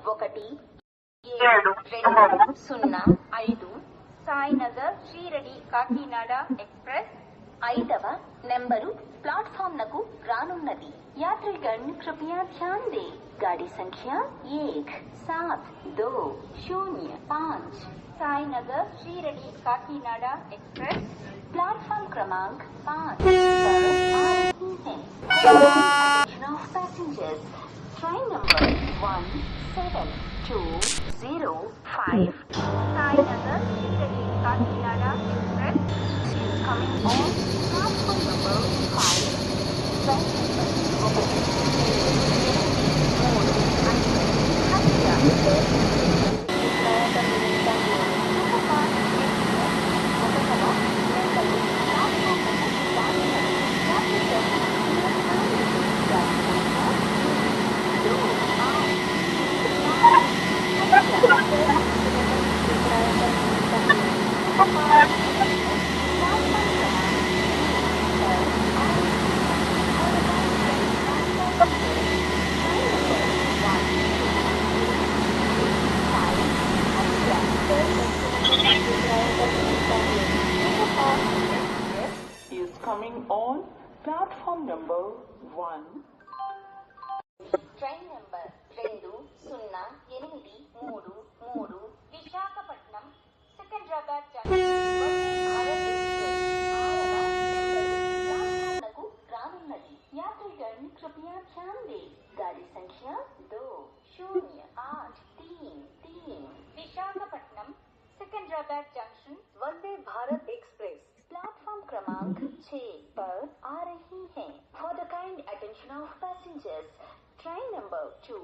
1720 Sainagar శ్రీరడి Kakinada express 5వ number platform नकु रानुन्नदी। यात्रीगण कृपया ध्यान दें, गाड़ी संख्या 1720 साईनगर श्रीरडी काकीनाडा एक्सप्रेस प्लेटफॉर्म क्रमांक 5 पर आ रही है। Attention of passengers, train number 17205 Sainagar Shirdi Kakinada express is coming on platform number 5. Train is coming on platform number 1. Train number 2083 Visakhapatnam Secunderabad रानुन्नदी। यात्रीगण कृपया ध्यान दें, गाड़ी संख्या 2083 Visakhapatnam Secunderabad junction Vande Bharat express platform क्रमांक 6 पर आ रही है। For the kind attention of passengers, train number 2